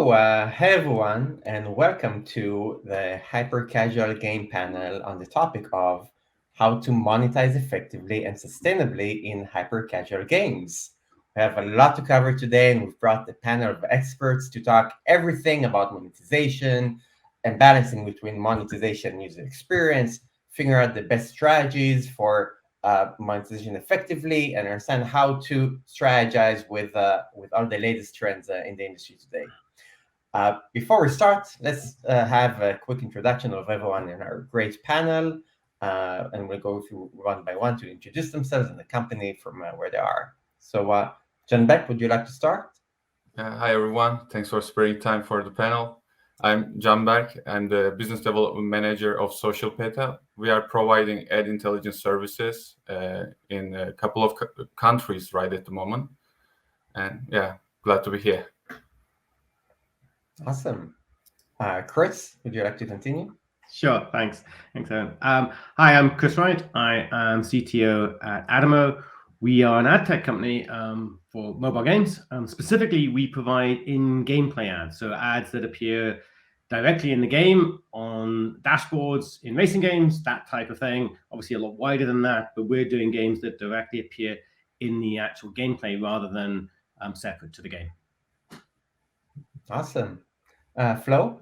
Hey everyone, and welcome to the Hyper Casual Game panel on the topic of how to monetize effectively and sustainably in hyper casual games. We have a lot to cover today, and we've brought the panel of experts to talk everything about monetization and balancing between monetization and user experience, figure out the best strategies for monetization effectively, and understand how to strategize with all the latest trends in the industry today. Before we start, let's have a quick introduction of everyone in our great panel, and we'll go through one by one to introduce themselves and the company from where they are. So, Canberk, would you like to start? Hi, everyone. Thanks for sparing time for the panel. I'm Canberk. I'm the Business Development Manager of SocialPeta. We are providing ad intelligence services in a couple of countries right at the moment. And yeah, glad to be here. Awesome. Chris, would you like to continue? Sure, thanks, Eran. Hi, I'm Chris Wright. I am CTO at AdInMo. We are an ad tech company for mobile games. Specifically, we provide in-gameplay ads, so ads that appear directly in the game, on dashboards, in racing games, that type of thing. Obviously, a lot wider than that, but we're doing games that directly appear in the actual gameplay rather than separate to the game. Awesome. Flo?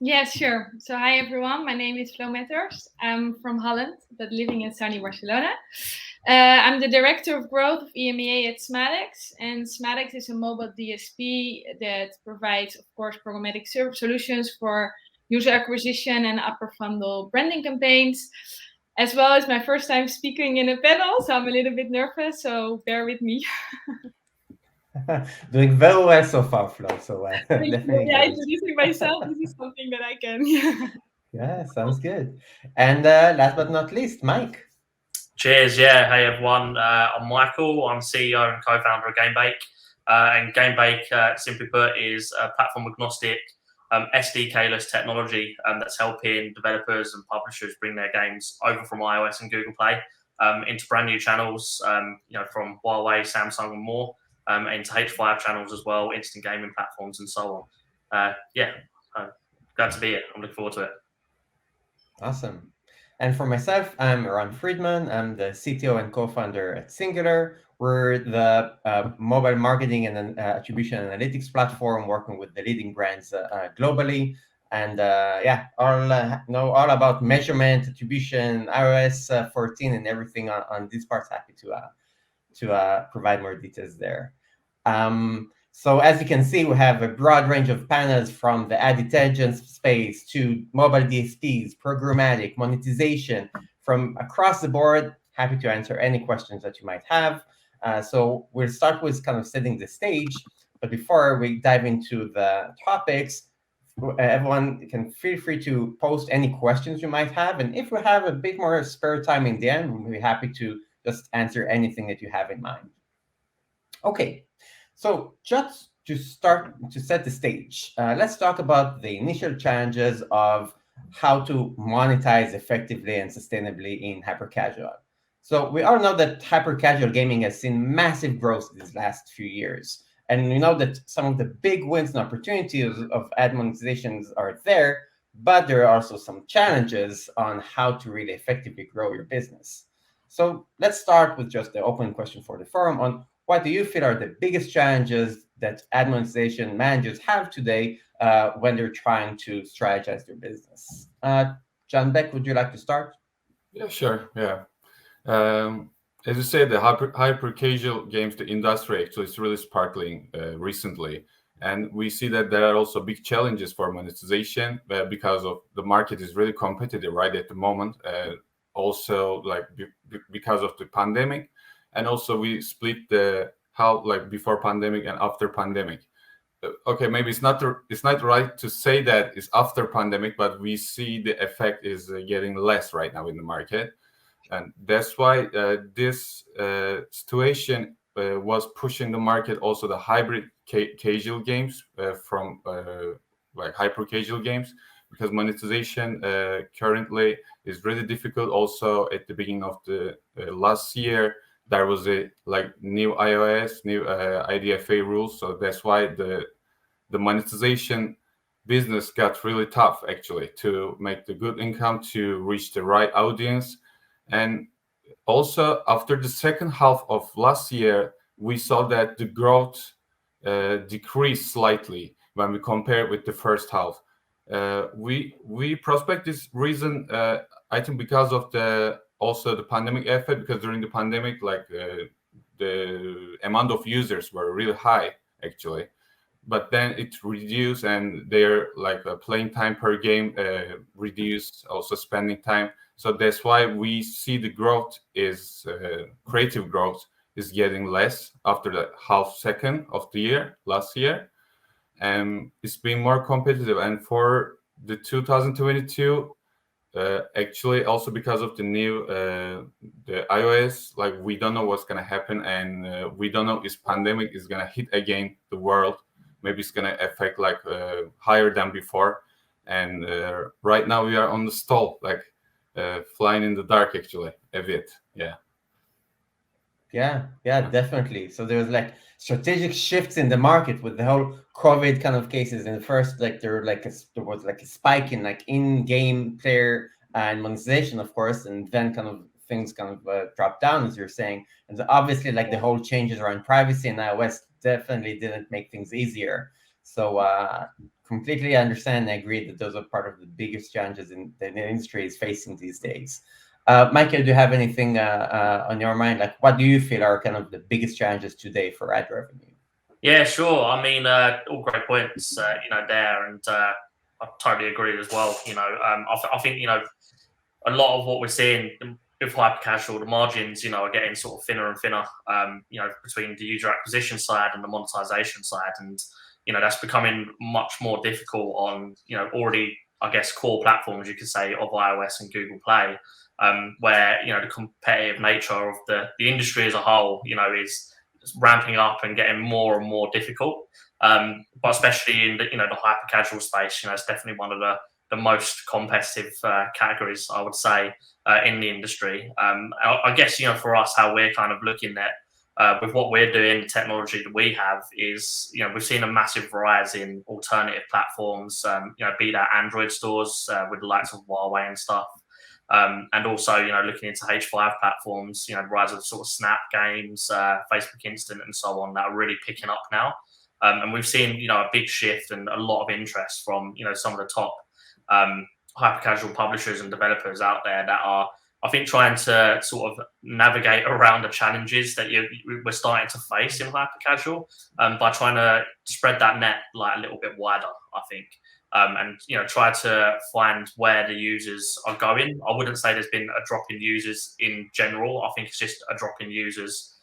Yes, sure. So hi everyone, my name is Flo Methorst. I'm from Holland, but living in sunny Barcelona. I'm the Director of Growth of EMEA at Smadex, and Smadex is a mobile DSP that provides, of course, programmatic solutions for user acquisition and upper funnel branding campaigns, as well as my first time speaking in a panel, so I'm a little bit nervous, so bear with me. Doing very well so far, Flo. So definitely. Yeah, introducing myself. This is something that I can. Yeah, sounds good. And last but not least, Mike. Cheers. Yeah. Hey everyone. I'm Michael. I'm CEO and co-founder of GameBake. And GameBake, simply put, is a platform agnostic SDK-less technology that's helping developers and publishers bring their games over from iOS and Google Play into brand new channels. From Huawei, Samsung, and more. Into H5 channels as well, instant gaming platforms, and so on. Glad to be here. I'm looking forward to it. Awesome. And for myself, I'm Eran Friedman. I'm the CTO and co-founder at Singular. We're the mobile marketing and attribution analytics platform working with the leading brands globally. And know all about measurement, attribution, iOS 14, and everything on these parts. Happy to provide more details there. So as you can see, we have a broad range of panels from the ad intelligence space to mobile DSPs, programmatic, monetization, from across the board. Happy to answer any questions that you might have. So we'll start with kind of setting the stage. But before we dive into the topics, everyone can feel free to post any questions you might have. And if we have a bit more spare time in the end, we'll be happy to just answer anything that you have in mind. Okay. So just to start to set the stage, let's talk about the initial challenges of how to monetize effectively and sustainably in hyper-casual. So we all know that hyper-casual gaming has seen massive growth these last few years. And we know that some of the big wins and opportunities of ad monetizations are there, but there are also some challenges on how to really effectively grow your business. So let's start with just the open question for the forum on what do you feel are the biggest challenges that ad monetization managers have today when they're trying to strategize their business? Canberk, would you like to start? Yeah, sure. Yeah. As you said, the hyper casual games, the industry actually is really sparkling recently. And we see that there are also big challenges for monetization because of the market is really competitive right at the moment. Also, because of the pandemic. And also we split the how before pandemic and after pandemic. Okay, maybe it's not right to say that it's after pandemic, but we see the effect is getting less right now in the market, and that's why this situation was pushing the market. Also, the hybrid casual games from hyper casual games, because monetization currently is really difficult. Also, at the beginning of the last year. There was a new iOS, new IDFA rules, so that's why the the monetization business got really tough, actually, to make the good income, to reach the right audience. And also, after the second half of last year, we saw that the growth decreased slightly when we compare with the first half. We prospect this reason, I think, because of the pandemic effect, because during the pandemic, like the amount of users were really high, actually, but then it reduced, and their like playing time per game reduced, also spending time. So that's why we see the growth is creative growth is getting less after the half second of the year last year, and it's being more competitive. And for the 2022, actually also because of the new the iOS, like we don't know what's gonna happen, and we don't know if pandemic is gonna hit again the world. Maybe it's gonna affect like higher than before. And right now we are on the stall, like flying in the dark, actually, a bit. Yeah, definitely. So there's like strategic shifts in the market with the whole COVID kind of cases. In the first, like there was like a spike in like in-game player and monetization, of course, and then kind of things kind of dropped down, as you're saying. And so obviously, like the whole changes around privacy and iOS definitely didn't make things easier. So completely understand and agree that those are part of the biggest challenges in the industry is facing these days. Michael, do you have anything on your mind? Like, what do you feel are kind of the biggest challenges today for ad revenue? Yeah, sure. I mean, all great points, there, and I totally agree as well. I think a lot of what we're seeing with hyper casual, the margins, are getting sort of thinner and thinner, between the user acquisition side and the monetization side, and that's becoming much more difficult on already, I guess, core platforms, you could say, of iOS and Google Play. Where the competitive nature of the industry as a whole, is ramping up and getting more and more difficult. But especially in the the hyper casual space, it's definitely one of the most competitive categories, I would say, in the industry. I guess for us, how we're kind of looking at with what we're doing, the technology that we have is we've seen a massive rise in alternative platforms. Be that Android stores with the likes of Huawei and stuff. And also, looking into H5 platforms, the rise of sort of Snap games, Facebook Instant, and so on, that are really picking up now. And we've seen, a big shift and a lot of interest from, some of the top hyper casual publishers and developers out there that are, I think, trying to sort of navigate around the challenges that we're starting to face in hyper casual by trying to spread that net like a little bit wider, I think. And try to find where the users are going. I wouldn't say there's been a drop in users in general. I think it's just a drop in users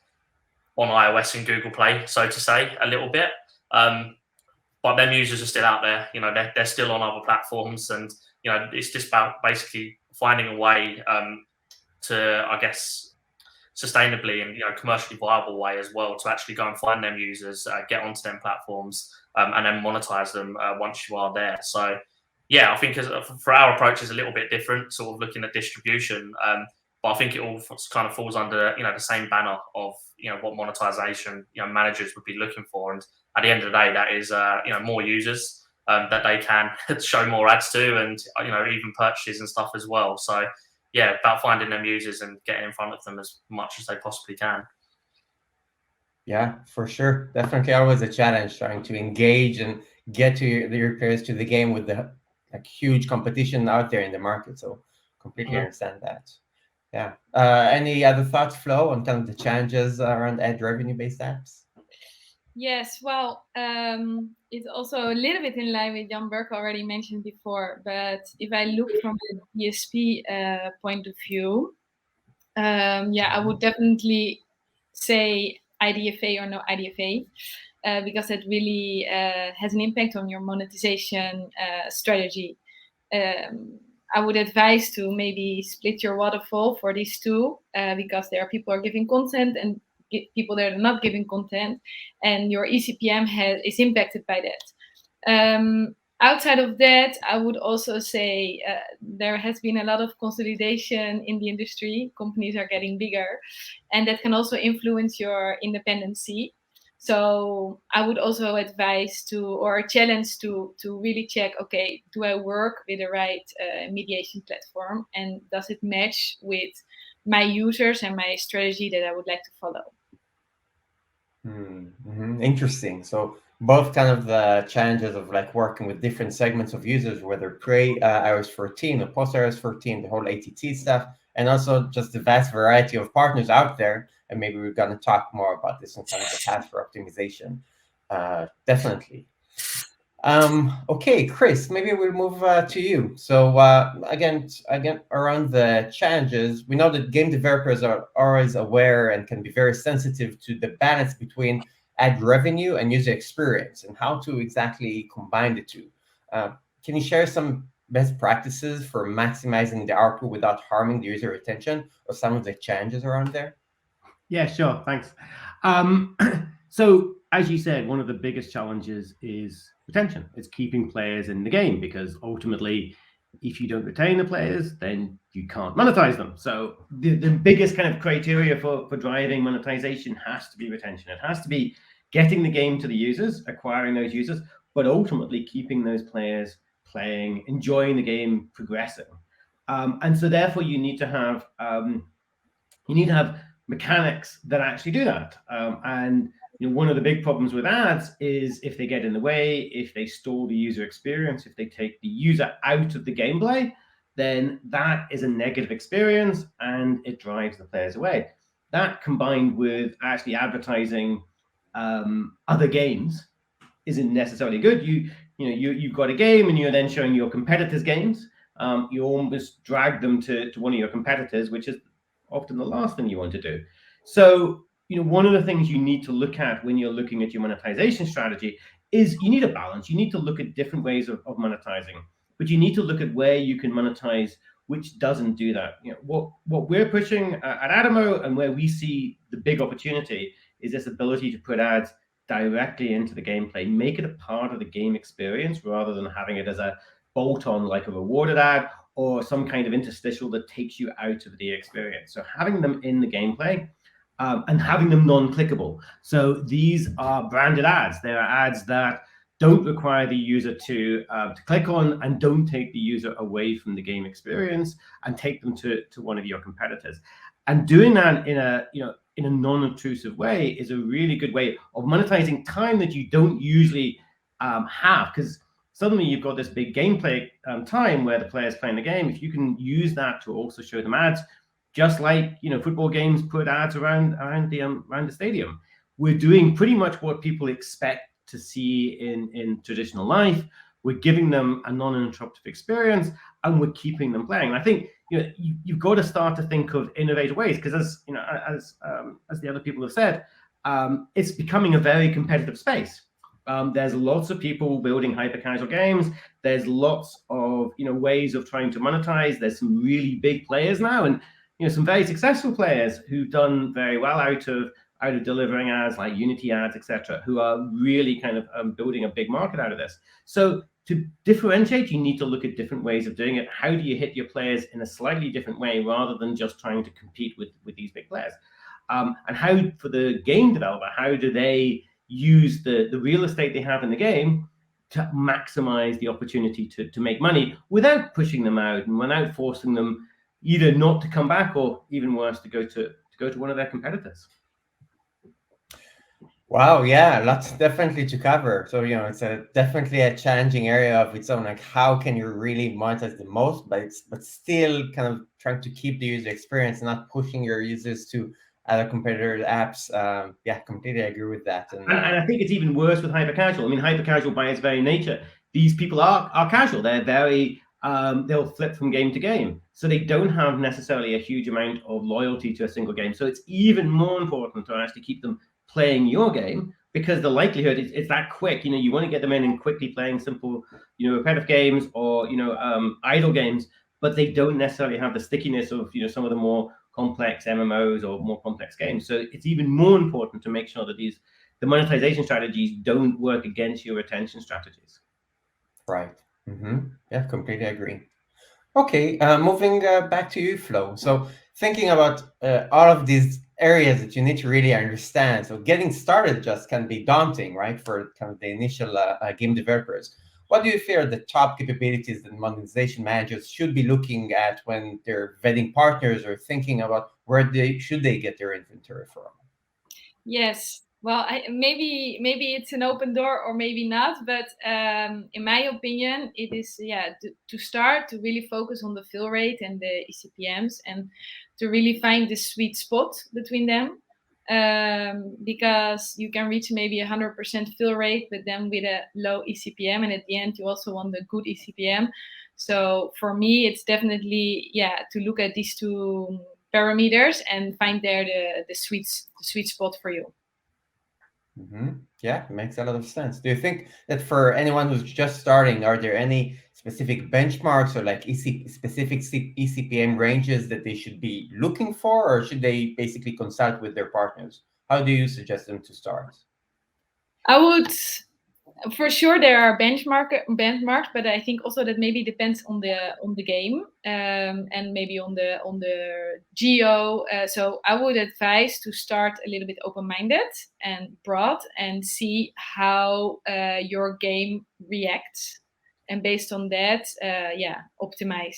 on iOS and Google Play, so to say, a little bit. But them users are still out there. They're still on other platforms, and it's just about basically finding a way to, I guess, sustainably and commercially viable way as well to actually go and find them users, get onto them platforms, and then monetize them once you are there. So yeah, I think for our approach is a little bit different, sort of looking at distribution, but I think it all kind of falls under the same banner of what monetization managers would be looking for. And at the end of the day, that is more users that they can show more ads to, and even purchases and stuff as well. So yeah, about finding them users and getting in front of them as much as they possibly can. Yeah, for sure. Definitely always a challenge trying to engage and get to your players to the game with the like huge competition out there in the market. So completely understand that. Yeah. Any other thoughts, Flo, on kind of the challenges around ad revenue-based apps? Yes, well, it's also a little bit in line with Canberk already mentioned before, but if I look from the DSP point of view, I would definitely say IDFA or no IDFA, because it really has an impact on your monetization strategy. I would advise to maybe split your waterfall for these two, because there are people who are giving content and people that are not giving content, and your eCPM is impacted by that. Outside of that, I would also say there has been a lot of consolidation in the industry. Companies are getting bigger, and that can also influence your independency. So I would also advise or challenge to really check, okay, do I work with the right mediation platform, and does it match with my users and my strategy that I would like to follow? Interesting. So both kind of the challenges of like working with different segments of users, whether pre iOS 14 or post iOS 14, the whole ATT stuff, and also just the vast variety of partners out there. And maybe we're going to talk more about this in kind of the path for optimization. Definitely. Okay, Chris, maybe we'll move to you. So again, around the challenges, we know that game developers are always aware and can be very sensitive to the balance between ad revenue and user experience and how to exactly combine the two. Can you share some best practices for maximizing the output without harming the user retention, or some of the challenges around there? Yeah, sure. Thanks. So, as you said, one of the biggest challenges is retention. It's keeping players in the game, because ultimately, if you don't retain the players, then you can't monetize them. So the biggest kind of criteria for driving monetization has to be retention. It has to be getting the game to the users, acquiring those users, but ultimately keeping those players playing, enjoying the game, progressing. And so therefore you need to have mechanics that actually do that. And one of the big problems with ads is if they get in the way, if they stall the user experience, if they take the user out of the gameplay, then that is a negative experience and it drives the players away. That, combined with actually advertising other games, isn't necessarily good. You've got a game and you're then showing your competitors' games. You almost drag them to one of your competitors, which is often the last thing you want to do. So, one of the things you need to look at when you're looking at your monetization strategy is you need a balance. You need to look at different ways of monetizing, but you need to look at where you can monetize which doesn't do that. What we're pushing at AdInMo, and where we see the big opportunity, is this ability to put ads directly into the gameplay, make it a part of the game experience rather than having it as a bolt-on like a rewarded ad or some kind of interstitial that takes you out of the experience. So having them in the gameplay and having them non-clickable. So these are branded ads. They are ads that don't require the user to click on and don't take the user away from the game experience and take them to one of your competitors. And doing that in a non-intrusive way is a really good way of monetizing time that you don't usually have, because suddenly you've got this big gameplay time where the player's playing the game. If you can use that to also show them ads, just like football games put ads around the stadium, we're doing pretty much what people expect to see in traditional life. We're giving them a non-interruptive experience, and we're keeping them playing. And I think you've got to start to think of innovative ways, because as the other people have said, it's becoming a very competitive space. There's lots of people building hyper-casual games. There's lots of ways of trying to monetize. There's some really big players now, and some very successful players who've done very well out of delivering ads, like Unity ads, etc., who are really kind of building a big market out of this. So to differentiate, you need to look at different ways of doing it. How do you hit your players in a slightly different way rather than just trying to compete with these big players? And how, for the game developer, how do they use the real estate they have in the game to maximize the opportunity to make money without pushing them out and without forcing them either not to come back or, even worse, to go to one of their competitors? Wow, yeah, lots definitely to cover. So, it's definitely a challenging area of its own. Like, how can you really monetize the most, but still kind of trying to keep the user experience, not pushing your users to other competitor apps. Yeah, completely agree with that. And I think it's even worse with hyper-casual. I mean, hyper-casual by its very nature, these people are casual. They're very, they'll flip from game to game. So they don't have necessarily a huge amount of loyalty to a single game. So it's even more important to actually keep them playing your game, because the likelihood it's that quick. You want to get them in and quickly playing simple, repetitive games or, idle games, but they don't necessarily have the stickiness of, some of the more complex MMOs or more complex games. So it's even more important to make sure that the monetization strategies don't work against your retention strategies. Right. Yeah, completely agree. Okay, moving back to you, Flo. So thinking about all of these areas that you need to really understand. So getting started just can be daunting, right, for kind of the initial game developers. What do you feel are the top capabilities that monetization managers should be looking at when they're vetting partners or thinking about where should they get their inventory from? Yes. Well, maybe it's an open door or maybe not, but in my opinion, it is to start to really focus on the fill rate and the eCPMs and to really find the sweet spot between them, because you can reach maybe 100% fill rate, but then with a low eCPM, and at the end you also want the good eCPM. So for me, it's definitely to look at these two parameters and find there the sweet spot for you. Yeah, it makes a lot of sense. Do you think that for anyone who's just starting, are there any specific benchmarks or like specific eCPM ranges that they should be looking for, or should they basically consult with their partners? How do you suggest them to start? I would, for sure, there are benchmarks, but I think also that maybe depends on the game and maybe on the geo. So I would advise to start a little bit open-minded and broad and see how your game reacts, and based on that, optimize.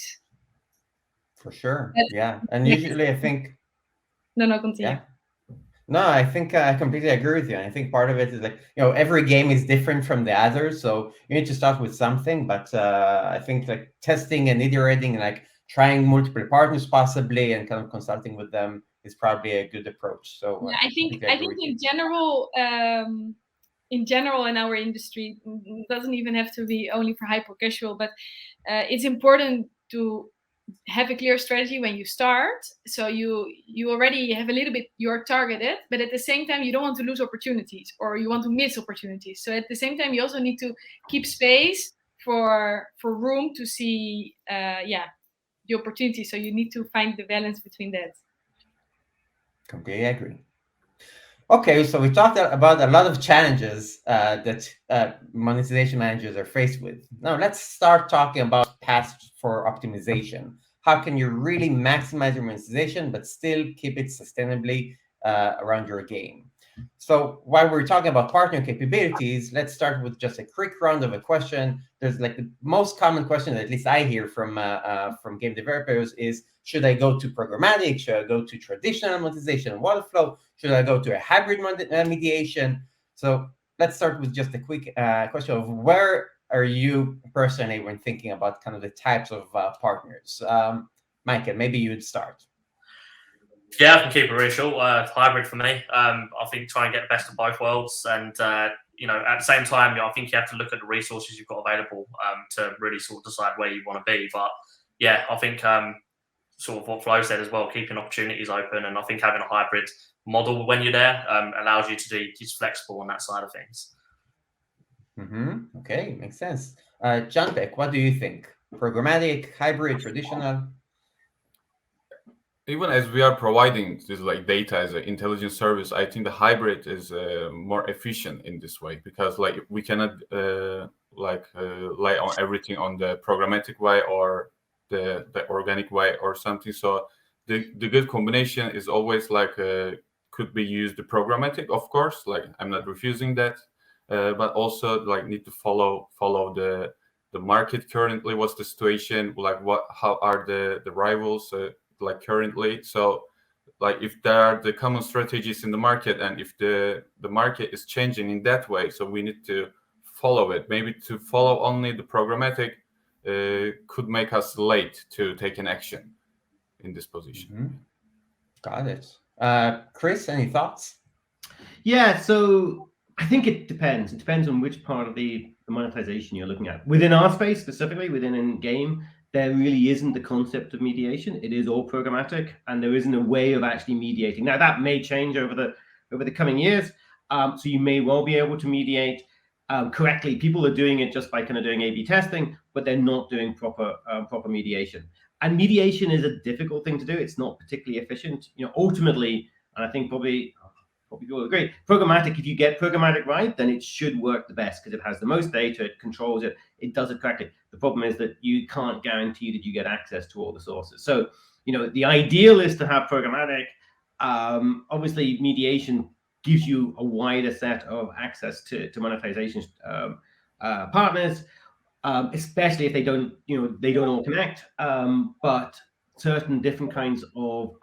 For sure, and usually I think. No, continue. Yeah. No, I think I completely agree with you. And I think part of it is like, every game is different from the others. So you need to start with something. But I think like testing and iterating and like trying multiple partners possibly and kind of consulting with them is probably a good approach. So I think in general, in our industry, it doesn't even have to be only for hyper casual, but it's important to have a clear strategy when you start, so you already have a little bit, you're targeted, but at the same time you don't want to lose opportunities or you want to miss opportunities. So at the same time you also need to keep space for room to see the opportunity. So you need to find the balance between that. Completely agree. Okay, so we talked about a lot of challenges that monetization managers are faced with. Now let's start talking about paths for optimization. How can you really maximize your monetization but still keep it sustainably around your game? So while we're talking about partner capabilities, let's start with just a quick round of a question. There's like the most common question that at least I hear from game developers is, should I go to programmatic? Should I go to traditional monetization workflow? Should I go to a hybrid mediation? So let's start with just a quick question of where are you personally when thinking about kind of the types of partners? Michael, maybe you'd start. Yeah, I can keep it really short. Hybrid for me. I think try and get the best of both worlds, and at the same time, I think you have to look at the resources you've got available to really sort of decide where you want to be. But yeah, I think sort of what Flo said as well, keeping opportunities open, and I think having a hybrid model when you're there allows you to be just flexible on that side of things. Okay, makes sense. Canberk, what do you think? Programmatic, hybrid, traditional? Even as we are providing this like data as an intelligence service, I think the hybrid is more efficient in this way, because like we cannot lay on everything on the programmatic way or the organic way or something. So the good combination is always like could be used the programmatic, of course. Like I'm not refusing that, but also like need to follow the market currently. What's the situation? Like how are the rivals? Like currently, so like if there are the common strategies in the market and if the market is changing in that way, so we need to follow it. Maybe to follow only the programmatic could make us late to take an action in this position. Got it. Chris, any thoughts? Yeah, so I think it depends. It depends on which part of the monetization you're looking at. Within our space, specifically within in-game, there really isn't the concept of mediation. It is all programmatic, and there isn't a way of actually mediating. Now that may change over the coming years. So you may well be able to mediate correctly. People are doing it just by kind of doing A/B testing, but they're not doing proper mediation. And mediation is a difficult thing to do. It's not particularly efficient. Ultimately, and I think probably people will agree, programmatic, if you get programmatic right, then it should work the best because it has the most data, it controls it, it does it correctly. The problem is that you can't guarantee that you get access to all the sources. So, the ideal is to have programmatic, Obviously, mediation gives you a wider set of access to monetization partners, especially if they don't all connect. But certain different kinds of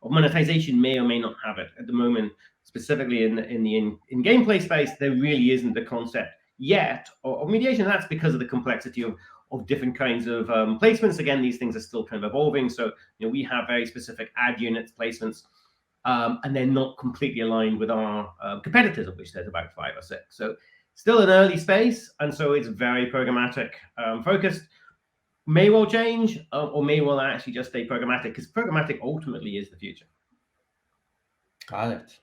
monetization may or may not have it at the moment. Specifically in the gameplay space, there really isn't the concept yet of mediation. That's because of the complexity of different kinds of placements. Again, these things are still kind of evolving. So we have very specific ad units placements, and they're not completely aligned with our competitors, of which there's about 5 or 6. So still an early space, and so it's very programmatic focused. May well change, or may well actually just stay programmatic, because programmatic ultimately is the future. Got it.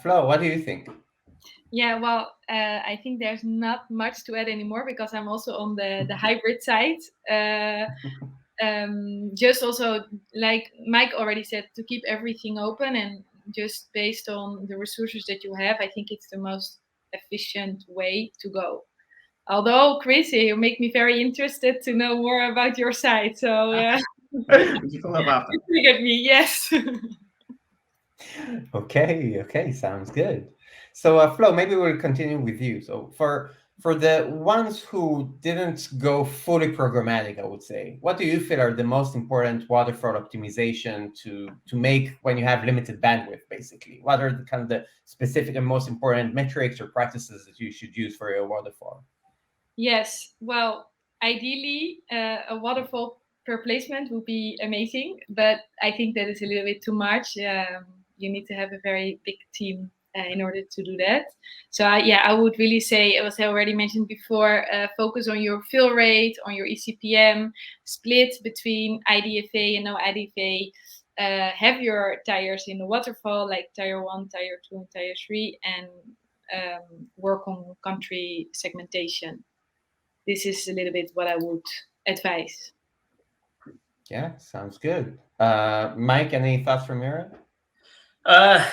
Flo, what do you think? Yeah, well, I think there's not much to add anymore, because I'm also on the hybrid side. Just also, like Mike already said, to keep everything open, and just based on the resources that you have, I think it's the most efficient way to go. Although, Chris, you make me very interested to know more about your side. So yeah, You follow up after. you triggered me. Yes. Okay, sounds good. So, Flo, maybe we'll continue with you. So, for the ones who didn't go fully programmatic, I would say, what do you feel are the most important waterfall optimization to make when you have limited bandwidth, basically? What are the kind of the specific and most important metrics or practices that you should use for your waterfall? Yes. Well, ideally, a waterfall per placement would be amazing, but I think that is a little bit too much. You need to have a very big team in order to do that. So I would really say, as I already mentioned before, focus on your fill rate, on your eCPM, split between IDFA and no IDFA. Have your tires in the waterfall, like tier 1, tier 2, and tier 3, and work on country segmentation. This is a little bit what I would advise. Yeah, sounds good. Mike, any thoughts from your end?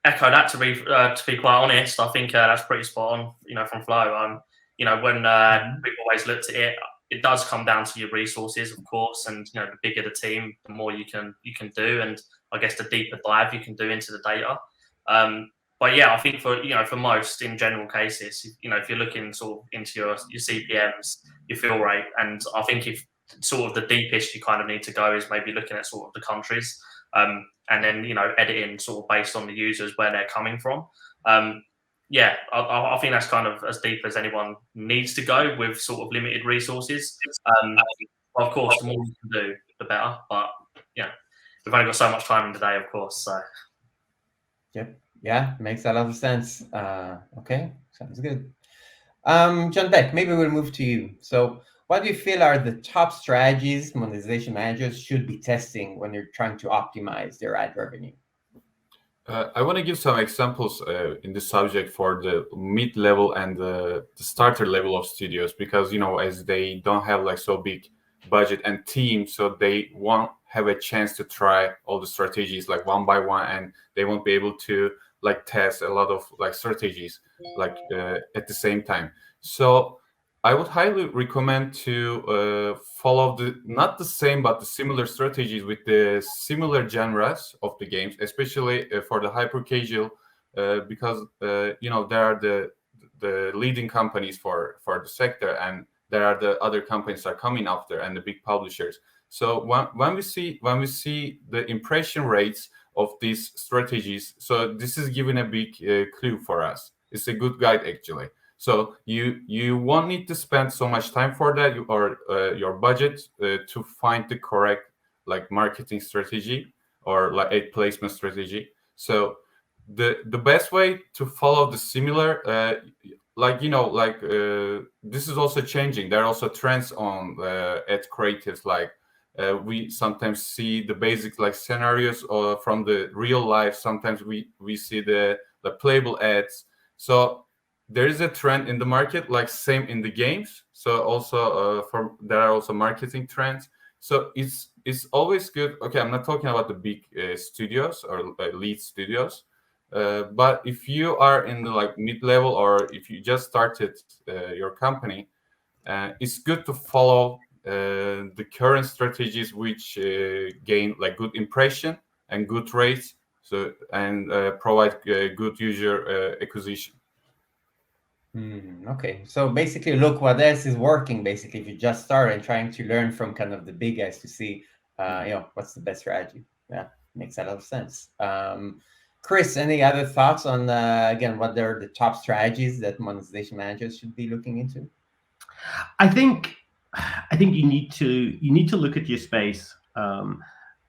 Echo that. To be quite honest, I think that's pretty spot on. From Flo. When we've always looked at it, it does come down to your resources, of course, and the bigger the team, the more you can do, and I guess the deeper dive you can do into the data. But yeah, I think for most in general cases, if you're looking sort of into your CPMs, your fill rate, and I think if sort of the deepest you kind of need to go is maybe looking at sort of the countries, and then editing sort of based on the users where they're coming from. Yeah, I think that's kind of as deep as anyone needs to go with sort of limited resources. Of course, the more you can do, the better. But we've only got so much time in the day, of course. So. Yep. Yeah, makes a lot of sense. Okay, sounds good. John Beck, maybe we'll move to you. So, what do you feel are the top strategies monetization managers should be testing when you're trying to optimize their ad revenue? I want to give some examples in this subject for the mid-level and the starter level of studios, because as they don't have like so big budget and team, so they won't have a chance to try all the strategies like one by one, and they won't be able to like test a lot of like strategies like at the same time. So I would highly recommend to follow not the same but the similar strategies with the similar genres of the games, especially for the hyper casual, because there are the leading companies for the sector, and there are the other companies that are coming after, and the big publishers. So when we see the impression rates of these strategies, so this is giving a big clue for us. It's a good guide actually. So you won't need to spend so much time for that, or your budget to find the correct like marketing strategy or like a placement strategy. So the best way to follow the similar this is also changing. There are also trends on ad creatives, like we sometimes see the basic like scenarios from the real life. Sometimes we see the playable ads. So there is a trend in the market, like same in the games. So also there are also marketing trends. So it's always good. Okay, I'm not talking about the big studios or lead studios, but if you are in the like mid-level, or if you just started your company, it's good to follow the current strategies which gain like good impression and good rates, and provide good user acquisition. Okay, so basically, look what else is working. Basically, if you just start and trying to learn from kind of the big guys to see, what's the best strategy. Yeah, makes a lot of sense. Chris, any other thoughts on again, what are the top strategies that monetization managers should be looking into? I think you need to look at your space and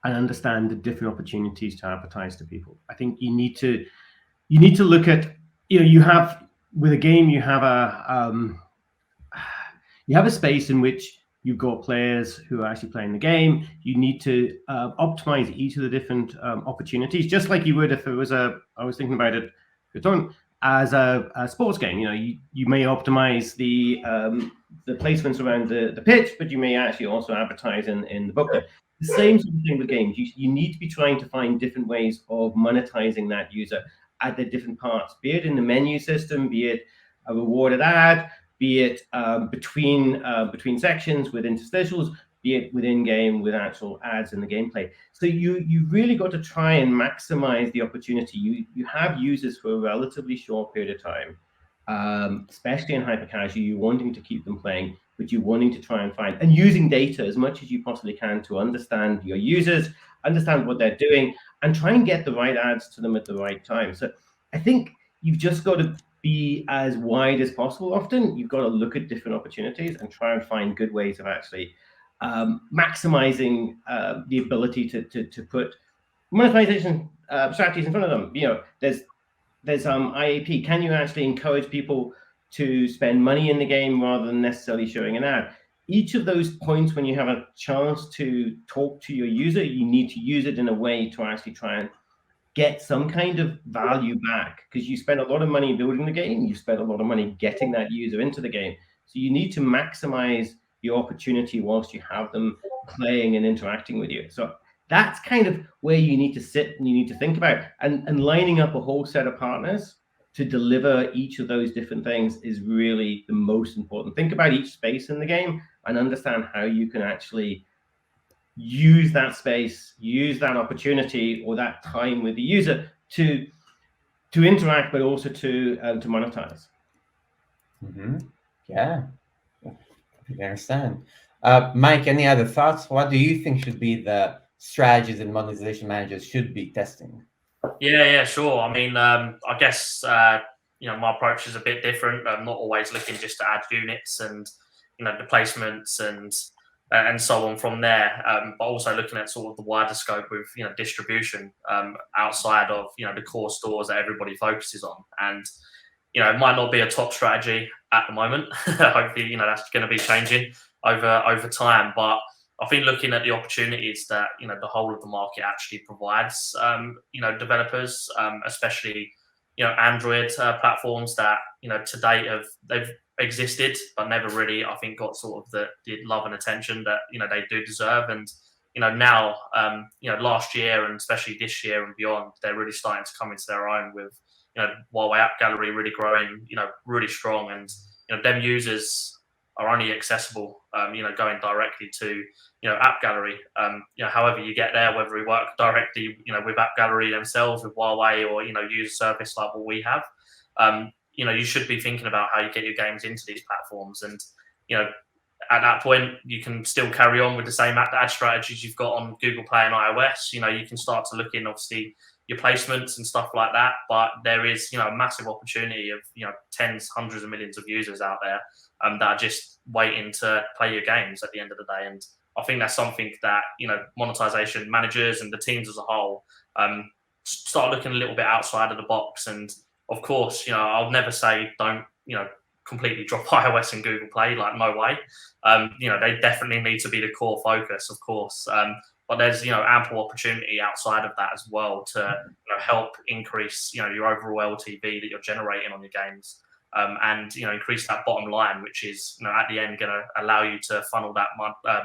understand the different opportunities to advertise to people. I think you need to look at, you have, with a game, you have a space in which you've got players who are actually playing the game. You need to optimize each of the different opportunities, just like you would if it was I was thinking about it as a sports game. You may optimize the placements around the pitch, but you may actually also advertise in the booklet. The same sort of thing with games. You need to be trying to find different ways of monetizing that user at the different parts, be it in the menu system, be it a rewarded ad, be it between sections with interstitials, be it within game with actual ads in the gameplay. So you really got to try and maximize the opportunity. You have users for a relatively short period of time, especially in hyper casual. You're wanting to keep them playing, but you're wanting to try and find and using data as much as you possibly can to understand your users, understand what they're doing, and try and get the right ads to them at the right time. So I think you've just got to be as wide as possible. Often you've got to look at different opportunities and try and find good ways of actually maximizing the ability to put monetization strategies in front of them. There's IAP. Can you actually encourage people to spend money in the game rather than necessarily showing an ad? Each of those points, when you have a chance to talk to your user, you need to use it in a way to actually try and get some kind of value back, because you spend a lot of money building the game, you spend a lot of money getting that user into the game. So you need to maximize your opportunity whilst you have them playing and interacting with you. So that's kind of where you need to sit and you need to think about, and lining up a whole set of partners to deliver each of those different things is really the most important. Think about each space in the game and understand how you can actually use that space, use that opportunity or that time with the user to interact, but also to monetize. Yeah, I understand. Mike, any other thoughts? What do you think should be the strategies that monetization managers should be testing? Yeah, sure. I mean, I guess my approach is a bit different. I'm not always looking just to add units and the placements and so on from there, but also looking at sort of the wider scope of distribution outside of the core stores that everybody focuses on. And it might not be a top strategy at the moment. Hopefully, that's going to be changing over time. But I think looking at the opportunities that the whole of the market actually provides, developers, especially Android platforms that to date they've existed but never really, I think, got sort of the love and attention that they do deserve. And now last year and especially this year and beyond, they're really starting to come into their own with Huawei App Gallery really growing really strong, and them users are only accessible going directly to App Gallery. However you get there, whether we work directly with App Gallery themselves, with Huawei, or use a service like what we have, you should be thinking about how you get your games into these platforms. And at that point you can still carry on with the same ad strategies you've got on Google Play and iOS. You can start to look in obviously your placements and stuff like that, but there is a massive opportunity of tens, hundreds of millions of users out there that are just waiting to play your games at the end of the day. And I think that's something that monetization managers and the teams as a whole start looking a little bit outside of the box. And of course, I'll never say don't completely drop iOS and Google Play, like no way. They definitely need to be the core focus, of course. But there's ample opportunity outside of that as well to help increase your overall LTV that you're generating on your games, and increase that bottom line, which is at the end going to allow you to funnel that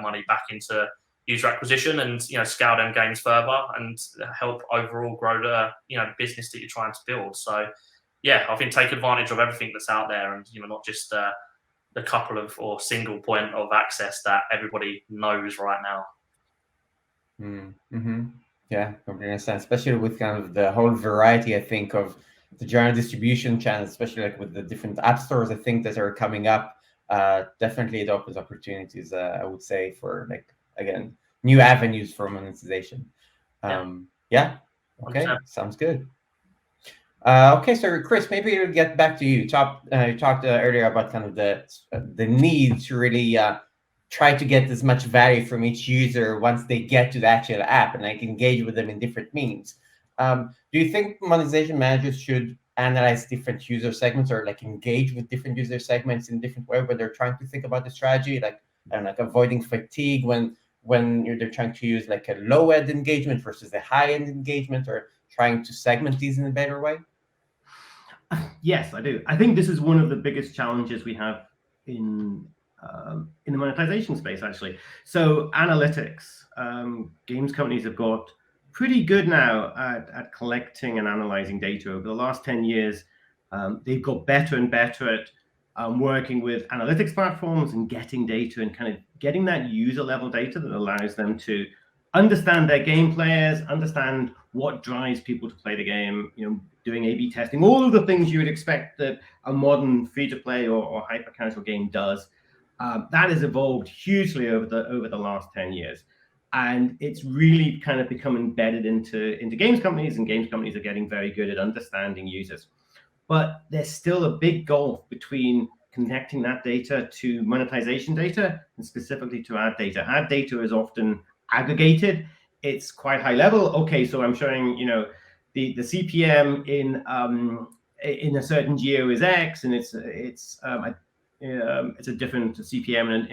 money back into user acquisition and scale them games further and help overall grow the business that you're trying to build. So yeah, I think take advantage of everything that's out there, and not just the couple of or single point of access that everybody knows right now. Yeah, completely understand. Especially with kind of the whole variety, I think, of the general distribution channels, especially like with the different app stores, I think that are coming up. Definitely, it opens opportunities. I would say for like again new avenues for monetization. Yeah. Okay. 100%. Sounds good. Okay, so Chris, maybe we'll get back to you. You talked earlier about kind of the need to really try to get as much value from each user once they get to the actual app and like engage with them in different means. Do you think monetization managers should analyze different user segments or like engage with different user segments in different way when they're trying to think about the strategy, like and like avoiding fatigue when they're trying to use like a low end engagement versus a high end engagement, or trying to segment these in a better way? Yes, I do. I think this is one of the biggest challenges we have in the monetization space, actually. So analytics, games companies have got pretty good now at collecting and analyzing data. Over the last 10 years, they've got better and better at working with analytics platforms and getting data and kind of getting that user level data that allows them to understand their game players, understand what drives people to play the game, doing A/B testing, all of the things you would expect that a modern free-to-play or hyper-casual game does. That has evolved hugely over the last 10 years. And it's really kind of become embedded into games companies, and games companies are getting very good at understanding users. But there's still a big gulf between connecting that data to monetization data and specifically to ad data. Ad data is often aggregated. It's quite high level. Okay, so I'm showing, the CPM in a certain geo is X, and it's a different CPM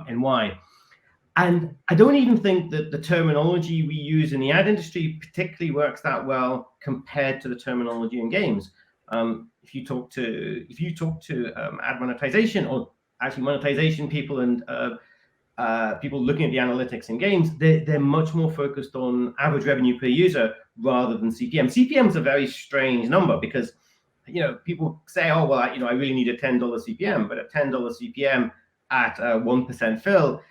in Y. And I don't even think that the terminology we use in the ad industry particularly works that well compared to the terminology in games. If you talk to ad monetization, or actually monetization people, and people looking at the analytics in games, they're much more focused on average revenue per user rather than CPM. CPM is a very strange number because people say, oh well, I really need a $10 CPM, but a $10 CPM at 1% fill,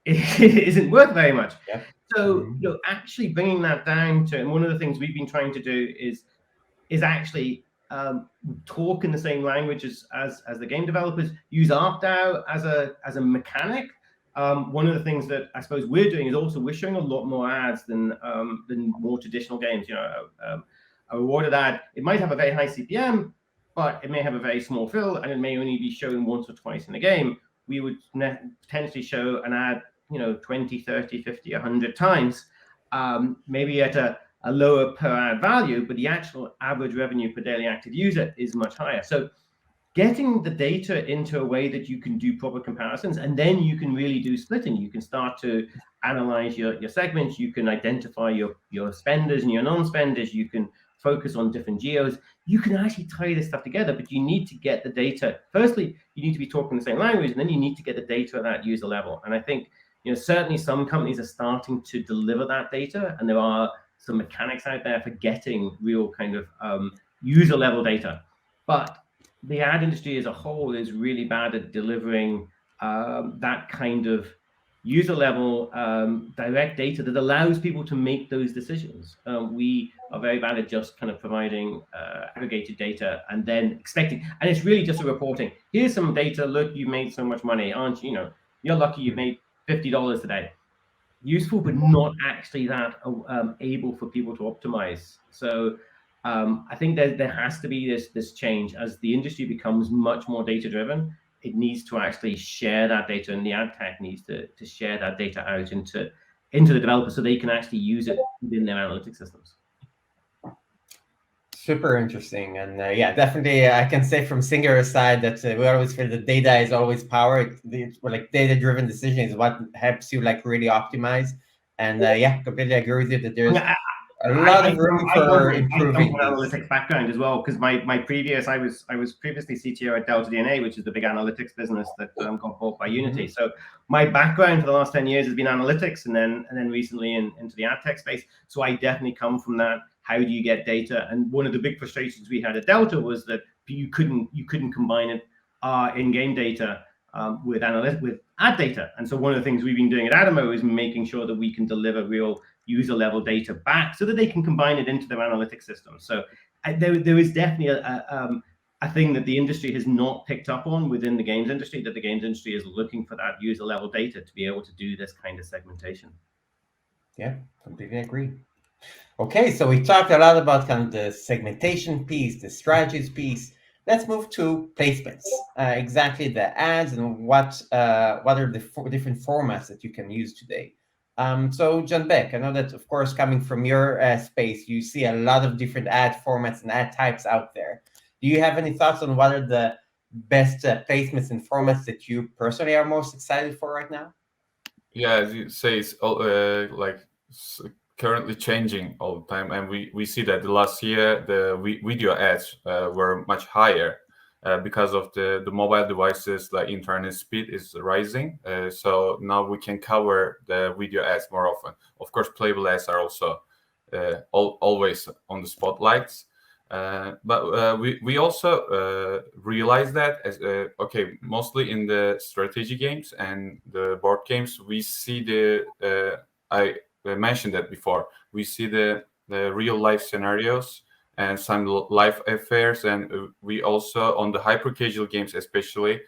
it isn't worth very much. Yeah. So actually bringing that down to, and one of the things we've been trying to do is actually talk in the same language as the game developers, use ARPDAU as a mechanic. One of the things that I suppose we're doing is also we're showing a lot more ads than more traditional games. A rewarded ad, it might have a very high CPM, but it may have a very small fill, and it may only be shown once or twice in a game. We would potentially show an ad, 20, 30, 50, 100 times, maybe at a lower per ad value, but the actual average revenue per daily active user is much higher. So getting the data into a way that you can do proper comparisons, and then you can really do splitting. You can start to analyze your segments. You can identify your spenders and your non-spenders. You can focus on different geos. You can actually tie this stuff together, but you need to get the data. Firstly, you need to be talking the same language, and then you need to get the data at that user level. And I think, certainly some companies are starting to deliver that data, and there are some mechanics out there for getting real kind of user level data. But the ad industry as a whole is really bad at delivering that kind of user level direct data that allows people to make those decisions. We are very bad at just kind of providing aggregated data and then expecting, and it's really just a reporting. Here's some data. Look, you made so much money, aren't you? You're lucky you've made $50 today. Useful, but not actually that able for people to optimize. So I think there has to be this change as the industry becomes much more data driven. It needs to actually share that data, and the ad tech needs to share that data out into the developers so they can actually use it within their analytics systems. Super interesting. And yeah, definitely I can say from Singular's side that we always feel that data is always power. It's like data-driven decision is what helps you like really optimize. And yeah, completely agree with you that there's a lot of room for improving. I come from an analytics background as well, because I was previously CTO at Delta DNA, which is the big analytics business that got bought by Unity. So my background for the last 10 years has been analytics, and then recently into the ad tech space. So I definitely come from that. How do you get data? And one of the big frustrations we had at Delta was that you couldn't combine it in-game data with ad data. And so one of the things we've been doing at AdInMo is making sure that we can deliver real user level data back so that they can combine it into their analytics system. So there is definitely a thing that the industry has not picked up on within the games industry, that the games industry is looking for that user level data to be able to do this kind of segmentation. Yeah, completely agree. Okay, so we talked a lot about kind of the segmentation piece, the strategies piece. Let's move to placements, exactly the ads and what are the different formats that you can use today. So GameBake, I know that, of course, coming from your space, you see a lot of different ad formats and ad types out there. Do you have any thoughts on what are the best placements and formats that you personally are most excited for right now? Yeah, as you say, it's currently changing all the time, and we see that the last year the video ads were much higher because of the mobile devices. Like internet speed is rising, so now we can cover the video ads more often. Of course, playable ads are also always on the spotlights. But we also realize that as okay, mostly in the strategy games and the board games, we see I mentioned that before. We see the real life scenarios and some life affairs, and we also on the hyper casual games especially.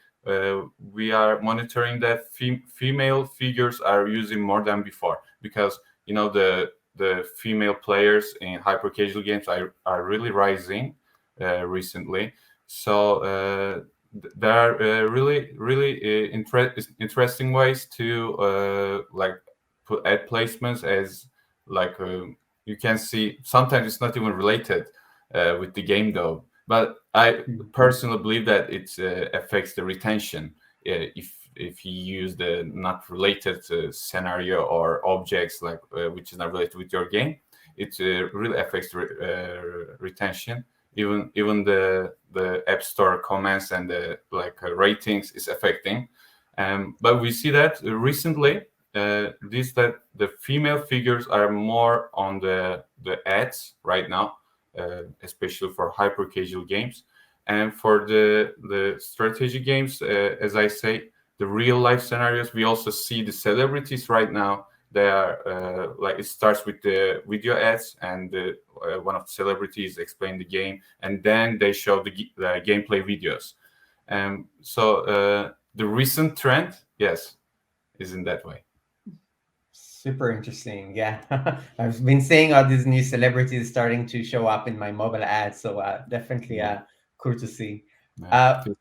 We are monitoring that female figures are using more than before, because the female players in hyper casual games are really rising recently. So there are really interesting ways to like put ad placements, as like you can see sometimes it's not even related with the game though, but I personally believe that it affects the retention if you use the not related scenario or objects like which is not related with your game. It really affects retention. Even the app store comments and the ratings is affecting. But we see that recently that the female figures are more on the ads right now, especially for hyper casual games. And for the strategy games, as I say, the real life scenarios, we also see the celebrities right now. They are it starts with the video ads, and one of the celebrities explain the game, and then they show the gameplay videos. So the recent trend, yes, is in that way. Super interesting. Yeah, I've been seeing all these new celebrities starting to show up in my mobile ads, so definitely cool to see.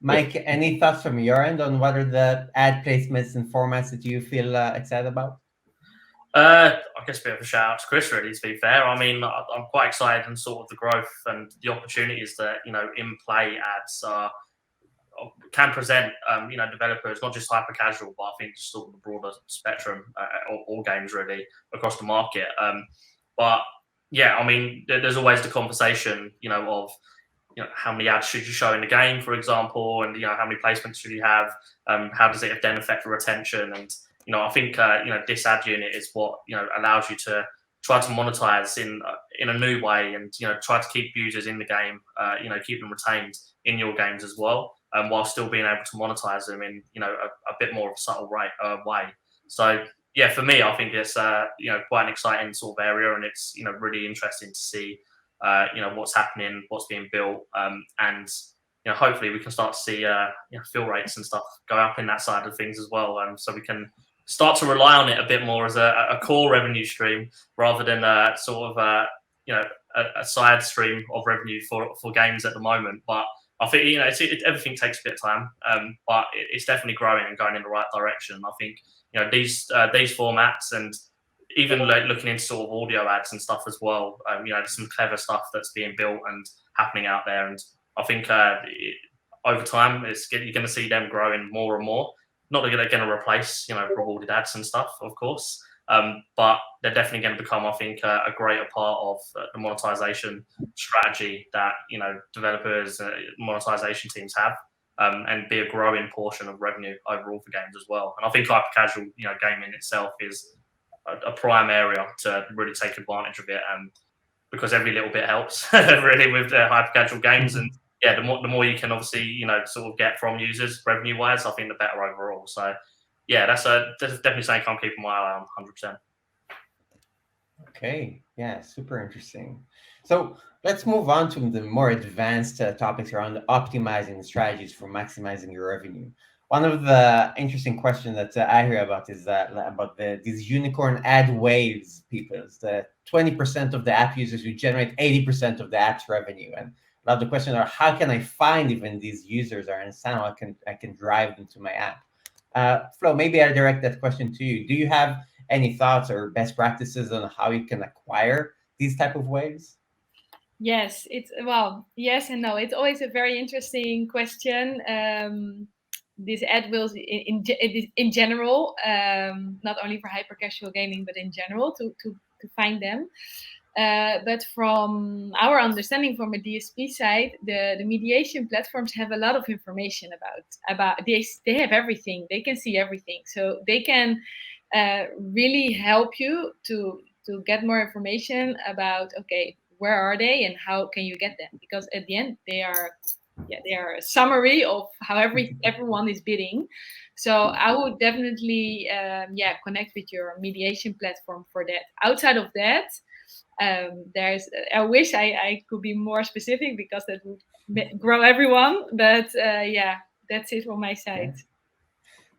Mike, any thoughts from your end on what are the ad placements and formats that you feel excited about? I guess a bit of a shout out to Chris, really, to be fair. I mean, I'm quite excited and sort of the growth and the opportunities that, in-play ads can present, developers, not just hyper casual, but I think just sort of the broader spectrum, all games really across the market. But yeah, I mean, there's always the conversation, of how many ads should you show in the game, for example, and how many placements should you have? How does it then affect the retention? And I think this ad unit is what allows you to try to monetize in a new way, and try to keep users in the game, keep them retained in your games as well, while still being able to monetize them in a bit more of a subtle way. So yeah, for me, I think it's quite an exciting sort of area, and it's really interesting to see what's happening, what's being built, and hopefully we can start to see fill rates and stuff go up in that side of things as well, so we can start to rely on it a bit more as a core revenue stream rather than a side stream of revenue for games at the moment. But I think everything takes a bit of time, but it's definitely growing and going in the right direction. I think these formats, and even looking into sort of audio ads and stuff as well. There's some clever stuff that's being built and happening out there, and I think over time you're going to see them growing more and more. Not that they're going to replace rewarded ads and stuff, of course, but they're definitely going to become, I think, a greater part of the monetization strategy that developers, monetization teams have, and be a growing portion of revenue overall for games as well. And I think hyper casual gaming itself is a prime area to really take advantage of it, because every little bit helps really with the hyper casual games. And yeah, the more you can obviously sort of get from users revenue wise, I think the better overall. So yeah, that's definitely something I'm keeping my eye on 100%. Okay, yeah, super interesting. So let's move on to the more advanced topics around optimizing strategies for maximizing your revenue. One of the interesting questions that I hear about is about these unicorn ad waves people. It's the 20% of the app users who generate 80% of the app's revenue. And a lot of the questions are, how can I find even these users or understand how I can drive them to my app? Flo, maybe I'll direct that question to you. Do you have any thoughts or best practices on how you can acquire these type of waves? Yes, yes and no. It's always a very interesting question. These ad wheels in general, not only for hyper casual gaming, but in general to find them. But from our understanding from a DSP side, the mediation platforms have a lot of information about they have everything. They can see everything, so they can really help you to get more information about, okay, where are they and how can you get them, because at the end they are a summary of how everyone is bidding. So I would definitely connect with your mediation platform for that. Outside of that, I wish I could be more specific, because that would grow everyone, but that's it on my side. Yeah.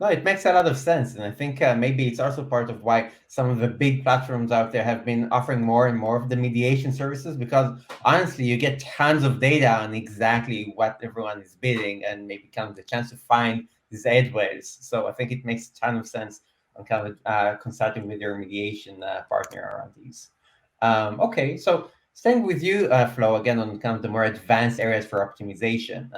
No, it makes a lot of sense. And I think maybe it's also part of why some of the big platforms out there have been offering more and more of the mediation services, because honestly, you get tons of data on exactly what everyone is bidding and maybe kind of the chance to find these edgeways. So I think it makes a ton of sense on kind of consulting with your mediation partner around these. Okay, so staying with you, Flo, again on kind of the more advanced areas for optimization.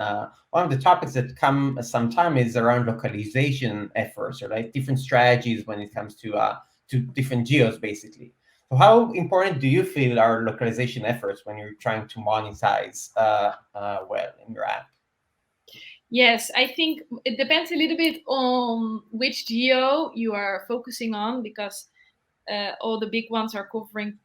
One of the topics that come sometime is around localization efforts, or like different strategies when it comes to different geos, basically. So how important do you feel are localization efforts when you're trying to monetize well in your app? Yes, I think it depends a little bit on which geo you are focusing on, because all the big ones are covering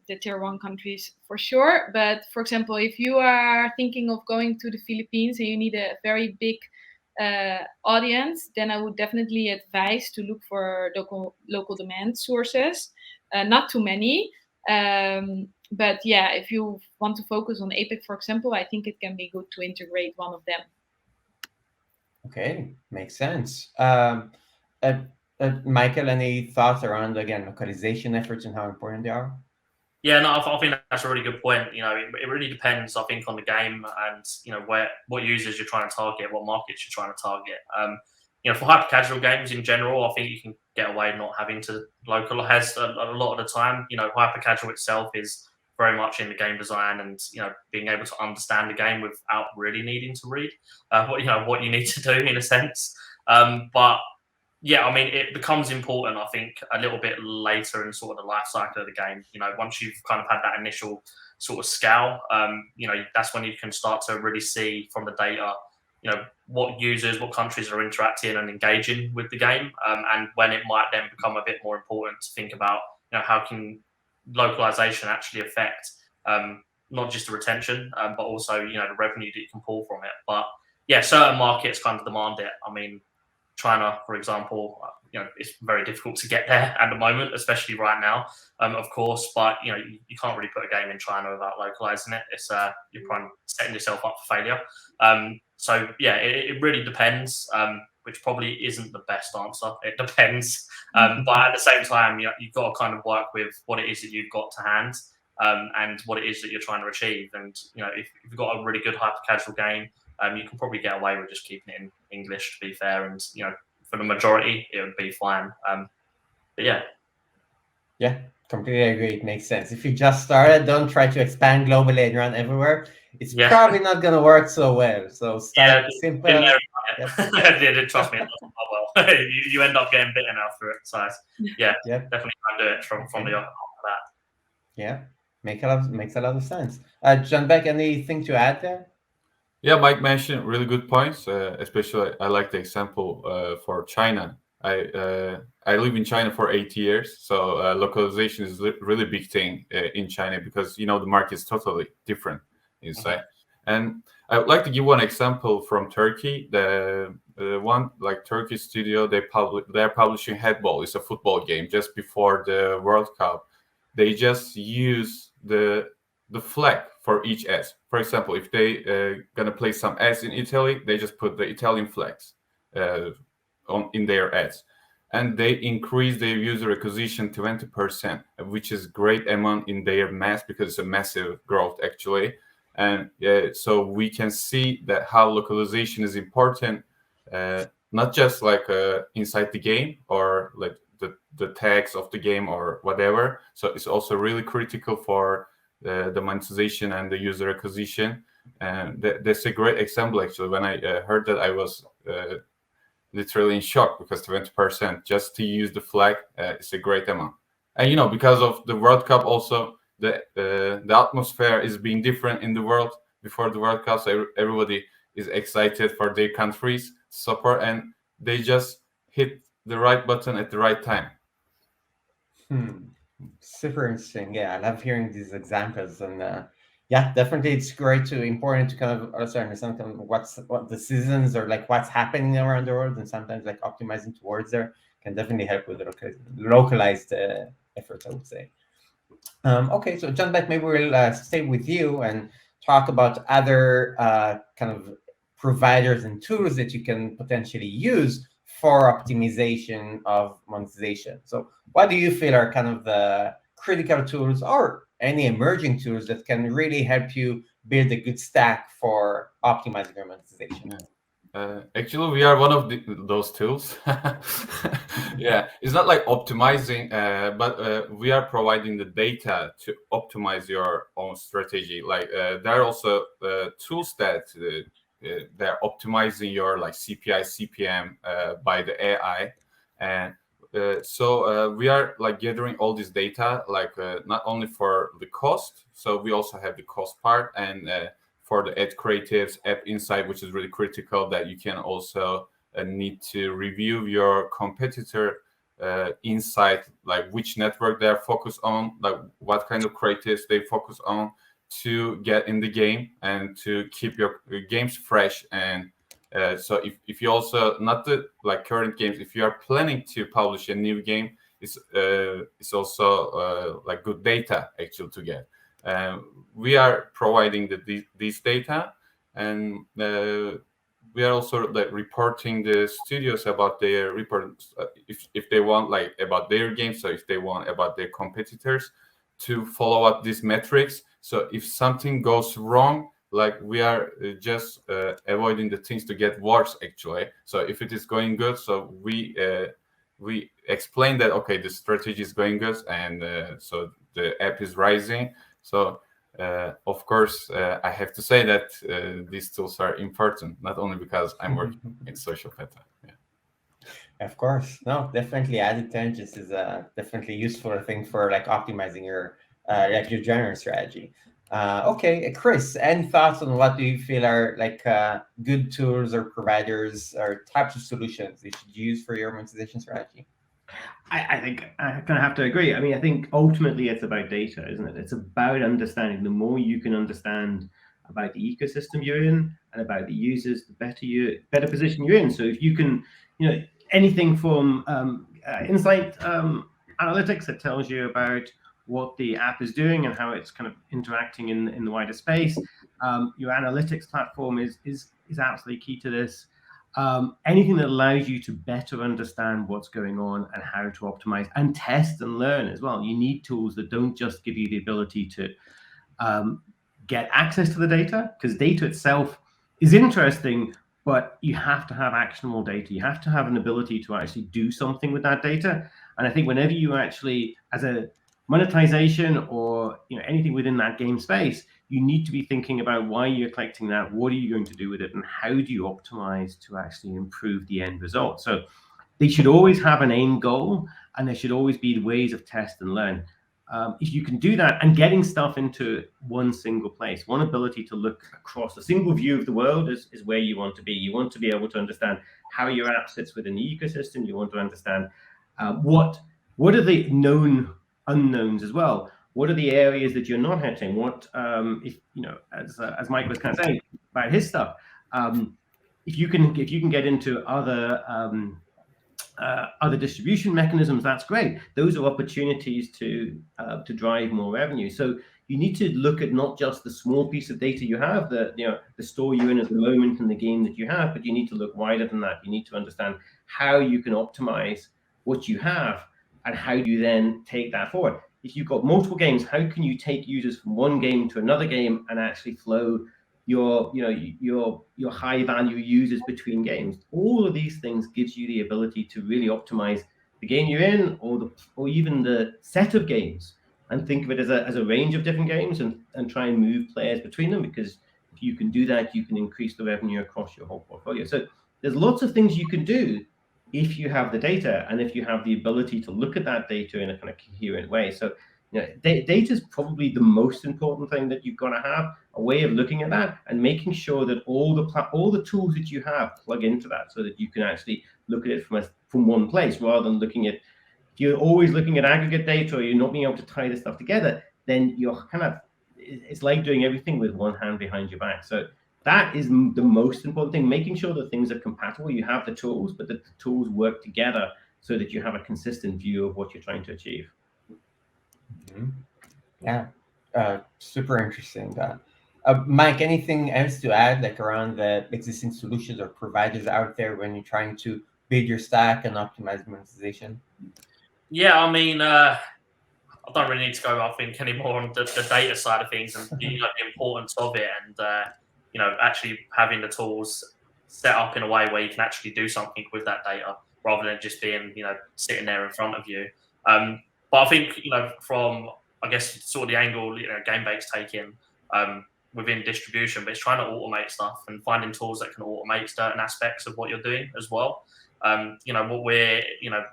the tier 1 countries for sure. But for example, if you are thinking of going to the Philippines and you need a very big audience, then I would definitely advise to look for local demand sources. Not too many. But yeah, if you want to focus on APEC, for example, I think it can be good to integrate one of them. Okay, makes sense. Uh, Michael, any thoughts around, again, localization efforts and how important they are? Yeah, no, I think that's a really good point. You know, it really depends, I think, on the game and, you know, what users you're trying to target, what markets you're trying to target. You know, for hyper casual games in general, I think you can get away not having to localize a lot of the time. You know, hyper casual itself is very much in the game design and, you know, being able to understand the game without really needing to read what you need to do in a sense. But yeah, I mean, it becomes important, I think, a little bit later in sort of the life cycle of the game. You know, once you've kind of had that initial sort of scale, you know, that's when you can start to really see from the data, you know, what users, what countries are interacting and engaging with the game, and when it might then become a bit more important to think about, you know, how can localization actually affect not just the retention, but also, you know, the revenue that you can pull from it. But yeah, certain markets kind of demand it. I mean, China, for example, you know, it's very difficult to get there at the moment, especially right now, of course. But you know, you can't really put a game in China without localizing it. It's you're probably setting yourself up for failure. So yeah, it really depends, which probably isn't the best answer. It depends, but at the same time, you know, you've got to kind of work with what it is that you've got to hand, and what it is that you're trying to achieve. And you know, if you've got a really good hyper casual game, you can probably get away with just keeping it in English, to be fair, and you know, for the majority, it would be fine. But yeah, completely agree. It makes sense. If you just started, don't try to expand globally and run everywhere. It's probably not going to work so well. So start simple. Yep. Trust me, it doesn't well. you end up getting bitten after it. So yeah, definitely try and do it from the off that. Yeah, makes a lot of sense. GameBake, anything to add there? Yeah, Mike mentioned really good points. Especially, I like the example for China. I live in China for 8 years, so localization is a really big thing in China, because you know the market is totally different inside. And I would like to give one example from Turkey. The one like Turkey studio, they're publishing Headball. It's a football game. Just before the World Cup, they just use the flag for each ad. For example, if they gonna play some ads in Italy, they just put the Italian flags in their ads, and they increase their user acquisition 20%, which is great amount in their mass, because it's a massive growth actually. And so we can see that how localization is important, not just like inside the game or like the tags of the game or whatever. So it's also really critical for the monetization and the user acquisition. And that's a great example actually. When I heard that, I was literally in shock, because 20% just to use the flag is a great amount. And because of the World Cup also, the atmosphere is being different in the world before the World Cup, so everybody is excited for their countries support, and they just hit the right button at the right time. Super interesting. Yeah, I love hearing these examples, and yeah, definitely it's important to kind of also understand kind of what the seasons or like what's happening around the world, and sometimes like optimizing towards there can definitely help with the localized efforts, I would say. Okay, so John, maybe we'll stay with you and talk about other kind of providers and tools that you can potentially use for optimization of monetization. So what do you feel are kind of the critical tools or any emerging tools that can really help you build a good stack for optimizing your monetization? Actually, we are one of those tools. Yeah, it's not like optimizing, but we are providing the data to optimize your own strategy. Like there are also tools that they're optimizing your like CPI, CPM by the AI, and so we are like gathering all this data, like not only for the cost. So we also have the cost part, and for the ad creatives, app insight, which is really critical, that you can also need to review your competitor insight, like which network they're focused on, like what kind of creatives they focus on to get in the game and to keep your games fresh. And so if you also, not the like current games, if you are planning to publish a new game, it's also like good data actually to get. We are providing these data, and we are also like reporting the studios about their reports if they want, like about their games, so if they want about their competitors, to follow up these metrics. So if something goes wrong, like we are just avoiding the things to get worse actually. So if it is going good, so we explain that, okay, the strategy is going good, and so the app is rising. So of course I have to say that these tools are important, not only because I'm working in SocialPeta. Yeah. Of course, no, definitely ad intelligence is definitely useful thing for like optimizing your like your general strategy. Okay, Chris, any thoughts on what do you feel are like good tools or providers or types of solutions you should use for your monetization strategy? I think I kind of have to agree. I mean, I think ultimately it's about data, isn't it? It's about understanding. The more you can understand about the ecosystem you're in and about the users, the better position you're in. So if you can, anything from insight analytics that tells you about what the app is doing and how it's kind of interacting in the wider space. Your analytics platform is absolutely key to this. Anything that allows you to better understand what's going on and how to optimize and test and learn as well. You need tools that don't just give you the ability to get access to the data, because data itself is interesting, but you have to have actionable data. You have to have an ability to actually do something with that data. And I think whenever you actually, as a monetization or anything within that game space, you need to be thinking about why you're collecting that, what are you going to do with it, and how do you optimize to actually improve the end result. So they should always have an aim goal, and there should always be ways of test and learn. If you can do that, and getting stuff into one single place, one ability to look across a single view of the world is where you want to be. You want to be able to understand how your app sits within the ecosystem. You want to understand what are the known unknowns as well. What are the areas that you're not hitting? What if as Mike was kind of saying about his stuff, if you can get into other other distribution mechanisms, that's great. Those are opportunities to drive more revenue. So you need to look at not just the small piece of data you have, the store you're in at the moment and the game that you have, but you need to look wider than that. You need to understand how you can optimize what you have and how do you then take that forward. If you've got multiple games, how can you take users from one game to another game and actually flow your high value users between games? All of these things gives you the ability to really optimize the game you're in, or even the set of games, and think of it as a range of different games and try and move players between them, because if you can do that, you can increase the revenue across your whole portfolio. So there's lots of things you can do if you have the data and if you have the ability to look at that data in a kind of coherent way. So data is probably the most important thing that you've got to have, a way of looking at that and making sure that all the tools that you have plug into that, so that you can actually look at it from one place, rather than looking at, if you're always looking at aggregate data or you're not being able to tie this stuff together, then you're it's like doing everything with one hand behind your back. So that is the most important thing, making sure that things are compatible. You have the tools, but that the tools work together so that you have a consistent view of what you're trying to achieve. Yeah, super interesting. Mike, anything else to add, like around the existing solutions or providers out there when you're trying to build your stack and optimize monetization? Yeah, I mean, I don't really need to go, I think, anymore on the data side of things and the importance of it, and actually having the tools set up in a way where you can actually do something with that data rather than just being sitting there in front of you. But I think from, I guess, sort of the angle GameBake's taking within distribution, but it's trying to automate stuff and finding tools that can automate certain aspects of what you're doing as well. What we're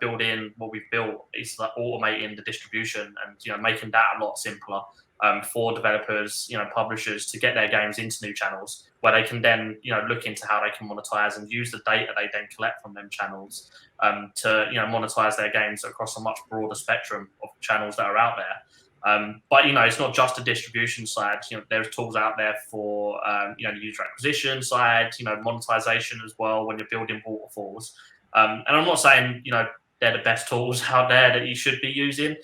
building, what we've built is like automating the distribution and making that a lot simpler for developers, publishers, to get their games into new channels where they can then look into how they can monetize and use the data they then collect from them channels to monetize their games across a much broader spectrum of channels that are out there. But it's not just the distribution side. There's tools out there for the user acquisition side, monetization as well when you're building waterfalls. And I'm not saying they're the best tools out there that you should be using,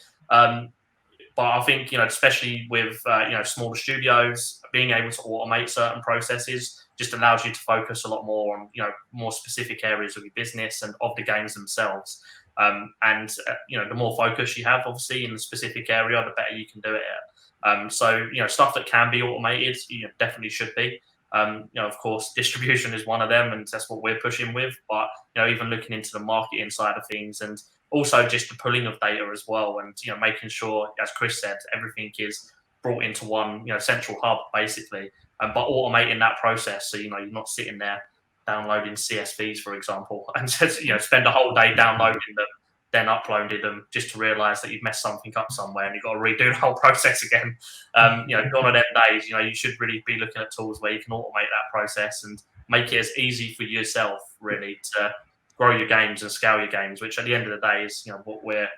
but I think especially with smaller studios, being able to automate certain processes just allows you to focus a lot more on more specific areas of your business and of the games themselves. The more focus you have, obviously, in the specific area, the better you can do it. So stuff that can be automated, definitely should be. Of course, distribution is one of them, and that's what we're pushing with. But even looking into the marketing side of things, and also just the pulling of data as well, and making sure, as Chris said, everything is brought into one central hub, basically. But automating that process, so you're not sitting there downloading CSVs, for example, and just spend a whole day downloading them, then uploading them, just to realise that you've messed something up somewhere and you've got to redo the whole process again. Gone are them days. You should really be looking at tools where you can automate that process and make it as easy for yourself, really, to grow your games and scale your games, which at the end of the day is what we're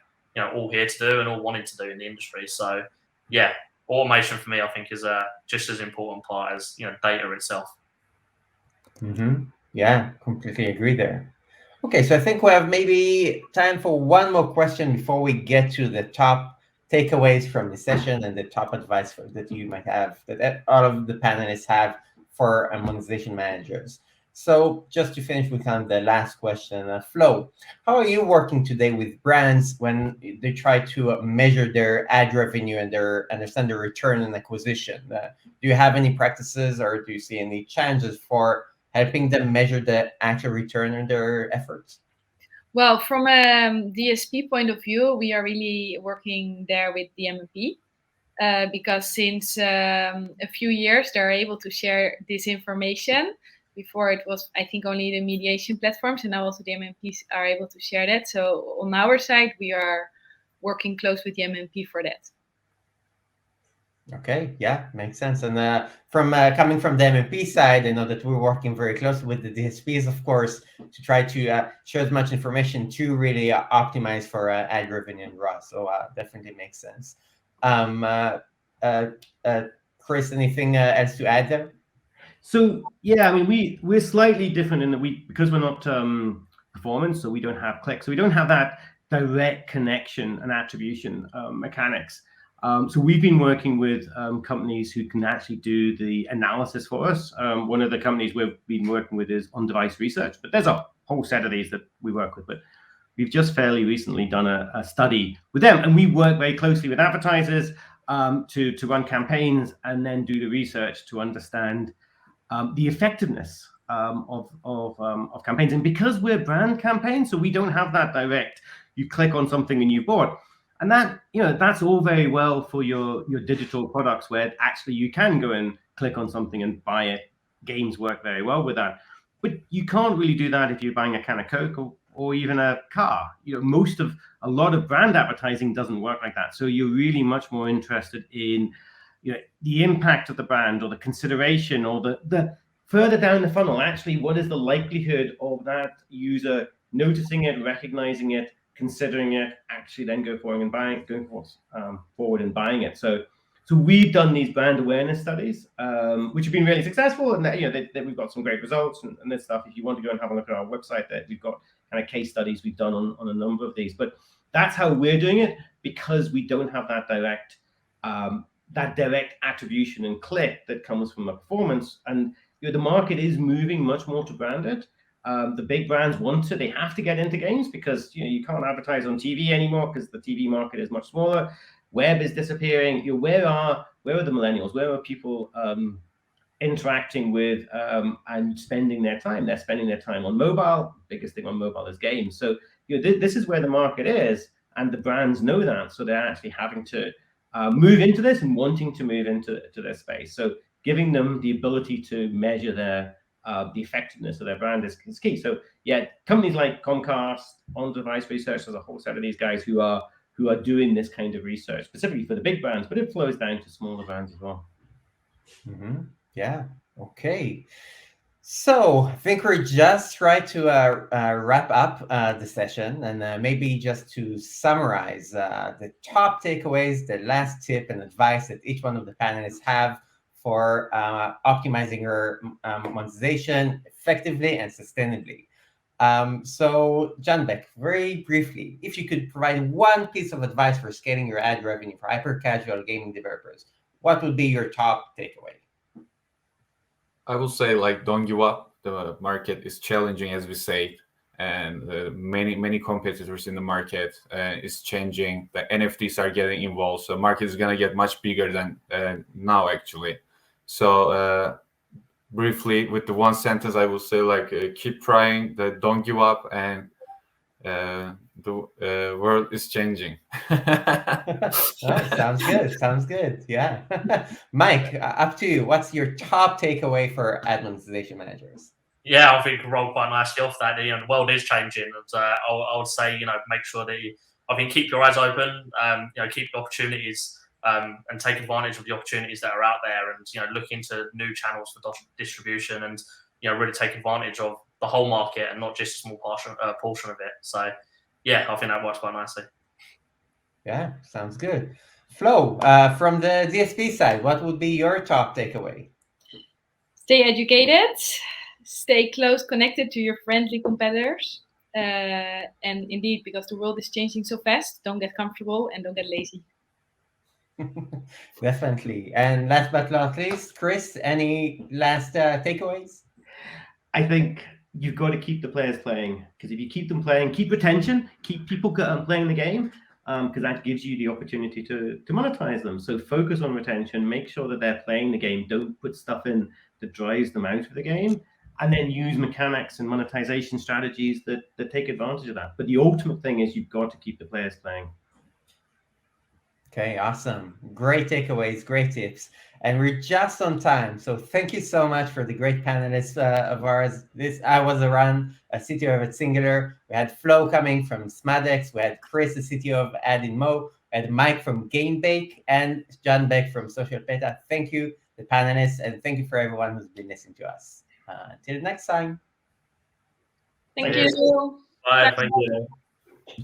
all here to do and all wanting to do in the industry. So yeah, automation for me, I think, is just as important part as data itself. Yeah, completely agree there. Okay, so I think we have maybe time for one more question before we get to the top takeaways from the session and the top advice that you might have, that all of the panelists have for monetization managers. So just to finish with kind of the last question, Flo, how are you working today with brands when they try to measure their ad revenue and understand their return on acquisition? Do you have any practices, or do you see any challenges for helping them measure the actual return on their efforts? Well, from a DSP point of view, we are really working there with the MMP because since a few years, they're able to share this information. Before it was, I think, only the mediation platforms, and now also the MMPs are able to share that. So on our side, we are working close with the MMP for that. Okay, yeah, makes sense. And from coming from the MMP side, I know that we're working very closely with the DSPs, of course, to try to share as much information to really optimize for ad revenue and ROAS. So definitely makes sense. Chris, anything else to add there? So yeah, I mean, we're slightly different in that because we're not performance, so we don't have clicks, so we don't have that direct connection and attribution mechanics. So we've been working with companies who can actually do the analysis for us. One of the companies we've been working with is On-Device Research, but there's a whole set of these that we work with. But we've just fairly recently done a study with them, and we work very closely with advertisers to run campaigns and then do the research to understand the effectiveness of campaigns. And because we're brand campaigns, so we don't have that direct, you click on something and you bought. And that, that's all very well for your digital products where actually you can go and click on something and buy it. Games work very well with that. But you can't really do that if you're buying a can of Coke or even a car. A lot of brand advertising doesn't work like that. So you're really much more interested in the impact of the brand or the consideration or the further down the funnel, actually, what is the likelihood of that user noticing it, recognizing it, considering it, actually then going forward and buying it. So we've done these brand awareness studies, which have been really successful, and we've got some great results and this stuff. If you want to go and have a look at our website, that we've got kind of case studies we've done on a number of these. But that's how we're doing it, because we don't have that direct attribution and click that comes from the performance. And the market is moving much more to branded. The big brands they have to get into games, because you can't advertise on TV anymore because the TV market is much smaller. Web is disappearing. Where are the millennials? Where are people interacting with and spending their time? They're spending their time on mobile. Biggest thing on mobile is games. So this is where the market is, and the brands know that. So they're actually having to move into this and wanting to move into their space. So giving them the ability to measure the effectiveness of their brand is key. So companies like Comcast, On-Device Research, there's a whole set of these guys who are doing this kind of research specifically for the big brands, but it flows down to smaller brands as well. Mm-hmm. Yeah. Okay. So I think we're just right to wrap up the session, and maybe just to summarize the top takeaways, the last tip and advice that each one of the panelists have for optimizing your monetization effectively and sustainably. So GameBake, very briefly, if you could provide one piece of advice for scaling your ad revenue for hyper-casual gaming developers, what would be your top takeaway? I will say, don't give up. The market is challenging, as we say, and many competitors in the market is changing. The NFTs are getting involved, so market is going to get much bigger than now, actually. So briefly, with the one sentence, I will say, keep trying, don't give up, and the world is changing. Sounds good. Yeah. Mike, up to you. What's your top takeaway for ad monetization managers? Yeah, I think you rolled quite nicely off that. The world is changing, and I would say, make sure that keep your eyes open, keep the opportunities, and take advantage of the opportunities that are out there, and look into new channels for distribution, and really take advantage of the whole market and not just a small portion of it. So yeah, I think that works quite nicely. Yeah, sounds good. Flo, from the DSP side, what would be your top takeaway? Stay educated, stay close connected to your friendly competitors. And indeed, because the world is changing so fast, don't get comfortable and don't get lazy. Definitely. And last but not least, Chris, any last takeaways? I think you've got to keep the players playing, because if you keep them playing, keep retention, keep people playing the game, because that gives you the opportunity to monetize them. So focus on retention, make sure that they're playing the game, don't put stuff in that drives them out of the game, and then use mechanics and monetization strategies that take advantage of that. But the ultimate thing is you've got to keep the players playing. Okay, awesome. Great takeaways, great tips. And we're just on time. So thank you so much for the great panelists of ours. I was Eran, a CTO at Singular. We had Flo coming from Smadex. We had Chris, the CTO of AdInMo. We had Mike from GameBake, and GameBake from SocialPeta. Thank you, the panelists, and thank you for everyone who's been listening to us. Until next time. Thank you. Bye. Thank you.